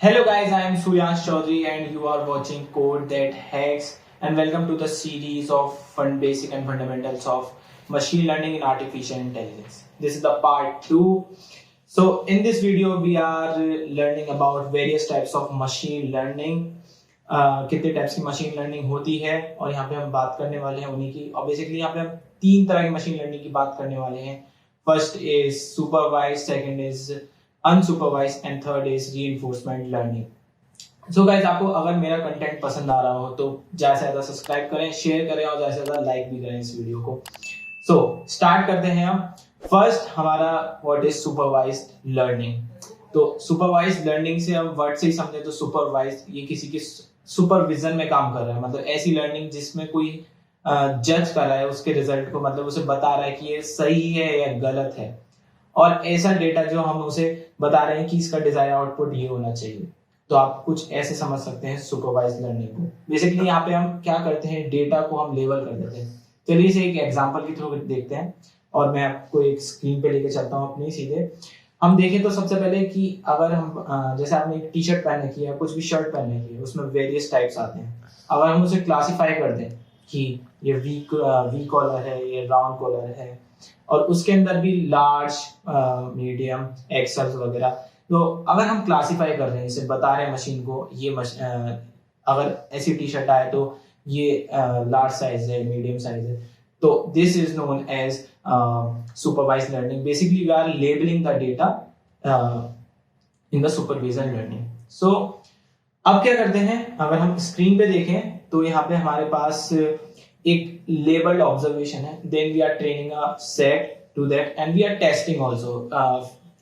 Hello guys, I am Suryansh Chaudhary and you are watching Code That Hacks and welcome to the series of basic and fundamentals of machine learning and artificial intelligence. This is the part 2. So in this video we are learning about various types of machine learning. कितने types की machine learning होती है और यहाँ पे हम बात करने वाले हैं उन्हीं की और बेसिकली यहाँ पे हम तीन तरह की मशीन लर्निंग की बात करने वाले हैं. First is supervise, second is unsupervised and third is reinforcement learning. So guys, आपको अगर मेरा कंटेंट पसंद आ रहा हो तो ज्यादा से ज्यादा सब्सक्राइब करें, शेयर करें और ज्यादा से ज्यादा लाइक भी करें इस वीडियो को. सो स्टार्ट करते हैं हम. फर्स्ट हमारा व्हाट इज सुपरवाइज्ड लर्निंग. तो सुपरवाइज्ड लर्निंग से हम वर्ड से ही समझे तो सुपरवाइज ये किसी के सुपरविजन में काम कर रहा है, मतलब ऐसी लर्निंग जिसमें कोई जज कर रहा है उसके रिजल्ट को, मतलब उसे बता रहा है कि ये सही है या गलत है और ऐसा डेटा जो हम उसे बता रहे हैं कि इसका डिजायर आउटपुट ये होना चाहिए. तो आप कुछ ऐसे समझ सकते हैं सुपरवाइज्ड लर्निंग को. बेसिकली यहाँ पे हम क्या करते हैं, डेटा को हम लेबल कर देते हैं. चलिए इसे एक एग्जांपल के थ्रू देखते हैं और मैं आपको एक स्क्रीन पे लेके चलता हूँ अपनी सीधे. हम देखें तो सबसे पहले कि अगर हम जैसे आपने एक टी शर्ट पहन रखी है, कुछ भी शर्ट पहन रखी है, उसमें वेरियस टाइप्स आते हैं. अगर हम उसे क्लासिफाई कर दें कि ये वी कॉलर है, ये राउंड कॉलर है और उसके अंदर भी लार्ज, मीडियम, एक्सेल वगैरह, तो अगर हम क्लासिफाई कर रहे हैं, इसे बता रहे हैं मशीन को ये अगर ऐसी टी शर्ट आए तो ये लार्ज साइज है, मीडियम साइज है, तो this is known as supervised learning. Basically we are labeling the data in the supervised learning. So अब क्या करते हैं, अगर हम स्क्रीन पे देखें तो यहाँ पे हमारे पास एक लेबल्ड ऑब्जर्वेशन है. Then we are training a set to that and we are testing also.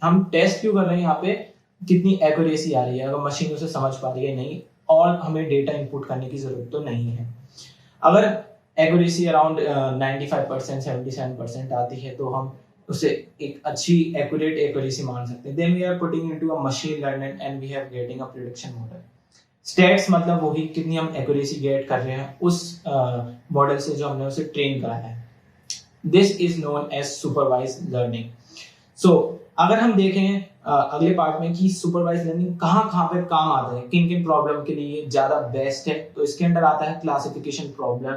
हम टेस्ट क्यों कर रहे हैं, यहाँ पे कितनी एक्यूरेसी आ रही है, अगर मशीन उसे समझ पा रही है नहीं, और हमें डेटा इनपुट करने की जरूरत तो नहीं है. अगर एक्यूरेसी अराउंड 95%, 77% आती है तो हम उसे एक अच्छी एक्यूरेट एक्यूरेसी मान सकते हैं. Then we are putting into a machine learning and we have getting a prediction model. States मतलब वही कितनी हम एक्यूरेसी गेट कर रहे हैं उस मॉडल से जो हमने उसे ट्रेन कराया है. This is known as supervised learning. So अगर हम देखें अगले पार्ट में कि सुपरवाइज्ड लर्निंग कहाँ पे काम आता है, किन किन प्रॉब्लम के लिए ज्यादा बेस्ट है, तो इसके अंदर आता है क्लासिफिकेशन प्रॉब्लम.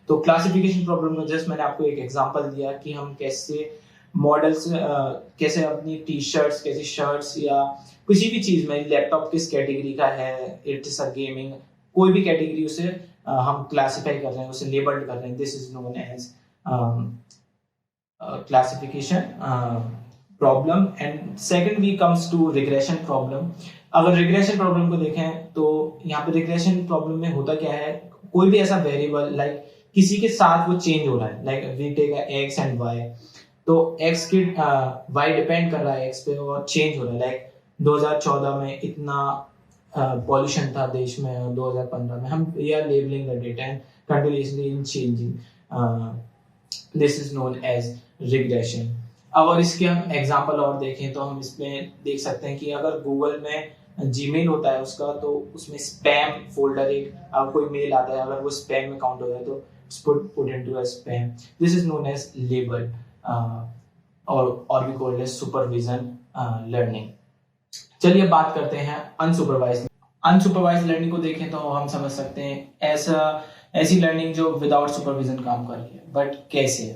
तो क्लासिफिकेशन प्रॉब्लम में जस्ट मैंने आपको एक एग्जांपल दिया कि हम कैसे मॉडल्स, कैसे अपनी टी शर्ट्स, कैसे शर्ट्स या किसी भी चीज में, लैपटॉप किस कैटेगरी का है, इट्स अ गेमिंग, कोई भी कैटेगरी उसे हम क्लासिफाई कर रहे हैं, उसे लेबल्ड कर रहे हैं. This is known as classification problem. And second we comes to regression problem. अगर रिग्रेशन प्रॉब्लम को देखें तो यहाँ पे रिग्रेशन प्रॉब्लम में होता क्या है, कोई भी ऐसा वेरिएबल लाइक किसी के साथ वो चेंज हो रहा है, like we take X and Y, तो एक्स की वाई डिपेंड कर रहा है एक्स पे और चेंज हो रहा है. लाइक 2014 में इतना पॉल्यूशन था देश में और 2015 में, हम we are labelling the data and continuously in changing. This is known as regression. अगर इसके हम एग्जांपल और देखें तो हम इसमें देख सकते हैं कि अगर गूगल में जीमेल होता है उसका, तो उसमें स्पैम फोल्डर, एक कोई मेल आता है, अगर वो स्पैम में काउंट हो जाए तो put into a spam. This is known as label or we call it as supervision learning. चलिए बात करते हैं अनसुपरवाइज्ड. अनसुपरवाइज्ड लर्निंग को देखें तो हम समझ सकते हैं ऐसी लर्निंग जो विदाउट सुपरविजन काम कर रही है. बट कैसे?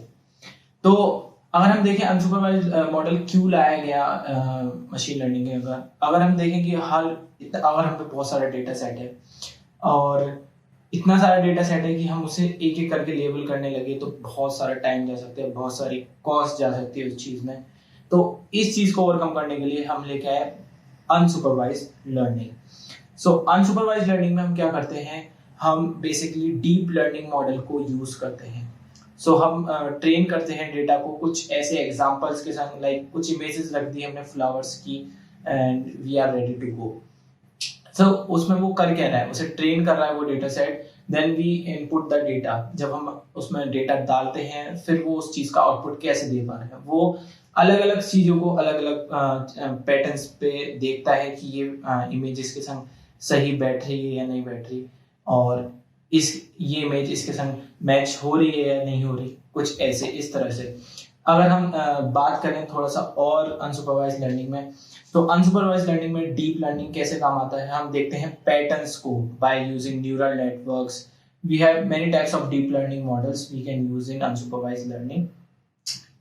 तो अगर हम देखें अनसुपरवाइज्ड मॉडल क्यों लाया गया मशीन लर्निंग के, अगर हम देखें कि अगर हम पे बहुत सारा डेटा सेट है और इतना सारा डेटा सेट है कि हम उसे एक एक करके लेबल करने लगे तो बहुत सारा टाइम जा सकता है, बहुत सारी कॉस्ट जा सकती है उस चीज में. तो इस चीज को ओवरकम करने के लिए हम लेके आए अनसुपरवाइज्ड लर्निंग. सो अनसुपरवाइज्ड लर्निंग में हम क्या करते हैं, हम बेसिकली डीप लर्निंग मॉडल को यूज करते हैं. सो हम ट्रेन करते हैं डेटा को कुछ ऐसे एग्जांपल्स के साथ, लाइक कुछ इमेजेस रख दी हमने फ्लावर्स की and we are ready to go. तो उसमें वो कर क्या रहा है, उसे ट्रेन कर रहा है वो data set. Then we input the data. जब हम उसमें डेटा डालते हैं फिर वो उस चीज का आउटपुट कैसे दे पा रहे हैं, वो अलग अलग चीजों को अलग अलग पैटर्न्स पे देखता है कि ये इमेजेस के संग सही बैठ रही है या नहीं बैठ रही, और ये इमेज इसके संग मैच हो रही है या नहीं हो रही, कुछ ऐसे इस तरह से. अगर हम बात करें थोड़ा सा और अनसुपरवाइज लर्निंग में, तो अनसुपरवाइज लर्निंग में डीप लर्निंग कैसे काम आता है, हम देखते हैं पैटर्न्स को by using neural networks. We have many types of deep learning models we can use in unsupervised learning,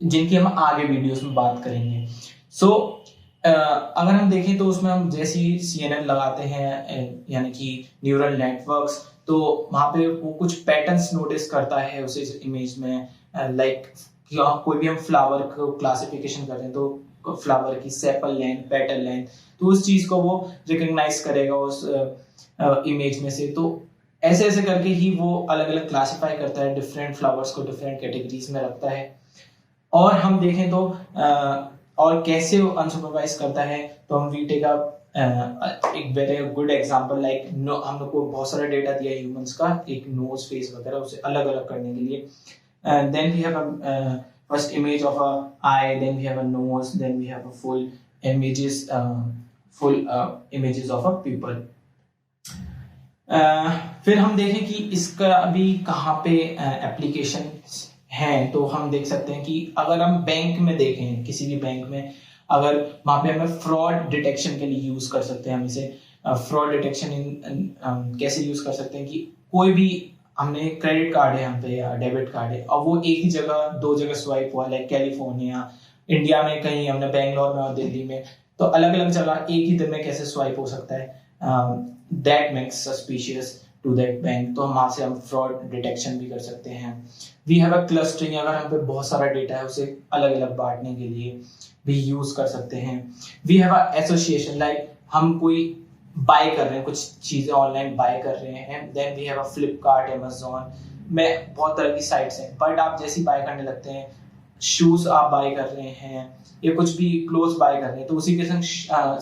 जिनकी हम आगे वीडियोस में बात करेंगे. सो अगर हम देखें तो उसमें हम जैसे ही CNN लगाते हैं, यानी कि न्यूरल नेटवर्क्स, तो वहाँ पे वो कुछ पैटर्न्स नोटिस करता है उस इमेज में. लाइक कोई भी हम फ्लावर को क्लासिफिकेशन करते हैं तो फ्लावर की सेपल लेंथ, पेटल लेंथ, तो उस चीज को वो रिकॉग्नाइज करेगा उस इमेज में से. तो ऐसे ऐसे करके ही वो अलग अलग क्लासिफाई करता है, डिफरेंट फ्लावर्स को डिफरेंट कैटेगरीज में रखता है. और हम देखें तो और कैसे वो अनसुपरवाइज करता है, तो हम वी टेक एक वेरी गुड एग्जांपल. लाइक हम लोग को बहुत सारा डेटा दिया है ह्यूमंस का, एक नोज, फेस वगैरह, उसे अलग अलग करने के लिए. Then we have a first image of a eye, then we have a nose, then we have a full images of a people. फिर हम देखें कि इसका अभी कहाँ पे एप्लीकेशन हैं, तो हम देख सकते हैं कि अगर हम बैंक में देखें, किसी भी बैंक में, अगर वहां पे हमें फ्रॉड डिटेक्शन के लिए यूज कर सकते हैं. हम इसे फ्रॉड डिटेक्शन कैसे यूज कर सकते हैं कि कोई भी हमने क्रेडिट कार्ड है हम पे या डेबिट कार्ड है, और वो एक ही जगह, दो जगह स्वाइप हुआ, लाइक कैलिफोर्निया, इंडिया में कहीं, हमने बेंगलोर में और दिल्ली में, तो अलग अलग जगह एक ही दिन में कैसे स्वाइप हो सकता है. That makes suspicious to that bank. तो वहां से हम फ्रॉड डिटेक्शन भी कर सकते हैं. वी हैव अ क्लस्टरिंग, अगर हम पे बहुत सारा डेटा है उसे अलग अलग बांटने के लिए भी यूज कर सकते हैं. We have a association, like हम कोई बाय कर रहे हैं, कुछ चीजें ऑनलाइन बाय कर रहे हैं. Then we have a Flipkart, Amazon में बहुत तरह की साइट्स हैं. बट आप जैसी बाय करने लगते हैं, शूज आप बाय कर रहे हैं या कुछ भी क्लोथ बाय कर रहे हैं, तो उसी के संग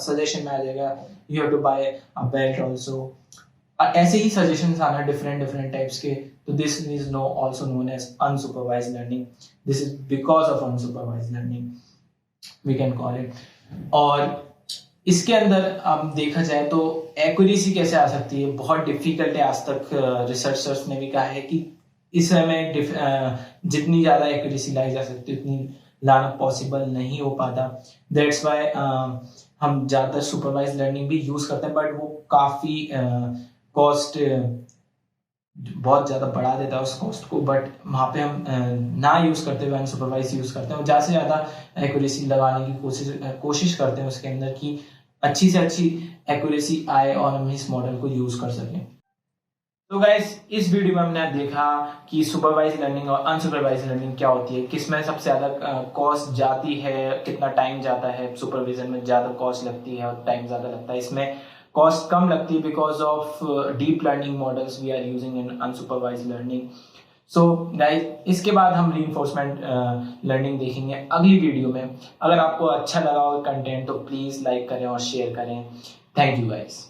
सजेशन में आ जाएगा you have to buy a belt also. ऐसे ही सजेशंस आना डिफरेंट डिफरेंट टाइप्स के. तो this is also known as unsupervised learning. This is because of unsupervised learning we can call it. और इसके अंदर अब देखा जाए तो एक्यूरेसी कैसे आ सकती है, बहुत डिफिकल्ट है. आज तक रिसर्चर्स ने भी कहा है कि इस समय जितनी ज्यादा एक्यूरेसी लाई जा सकती है उतनी लाना पॉसिबल नहीं हो पाता. दैट्स वाई हम ज्यादातर सुपरवाइज लर्निंग भी यूज करते हैं, बट वो काफी कॉस्ट बहुत ज्यादा बढ़ा देता है उस कॉस्ट को. बट वहाँ पे हम ना यूज करते हुए अनसुपरवाइज यूज करते हैं, और ज्यादा से ज्यादा एक्यूरेसी लगाने की कोशिश करते हैं उसके अंदर की अच्छी से अच्छी एक्यूरेसी आए और हम इस मॉडल को यूज कर सकें. तो गाइस, इस वीडियो में हमने देखा कि सुपरवाइज लर्निंग और अनसुपरवाइज लर्निंग क्या होती है, किसमें सबसे ज्यादा कॉस्ट जाती है, कितना टाइम जाता है. सुपरविजन में ज्यादा कॉस्ट लगती है और टाइम ज्यादा लगता है. इसमें कॉस्ट कम लगती है because of deep learning models we are using in unsupervised learning. So guys, इसके बाद हम रीइंफोर्समेंट लर्निंग देखेंगे अगली वीडियो में. अगर आपको अच्छा लगा हो कंटेंट तो प्लीज लाइक करें और शेयर करें. Thank you guys.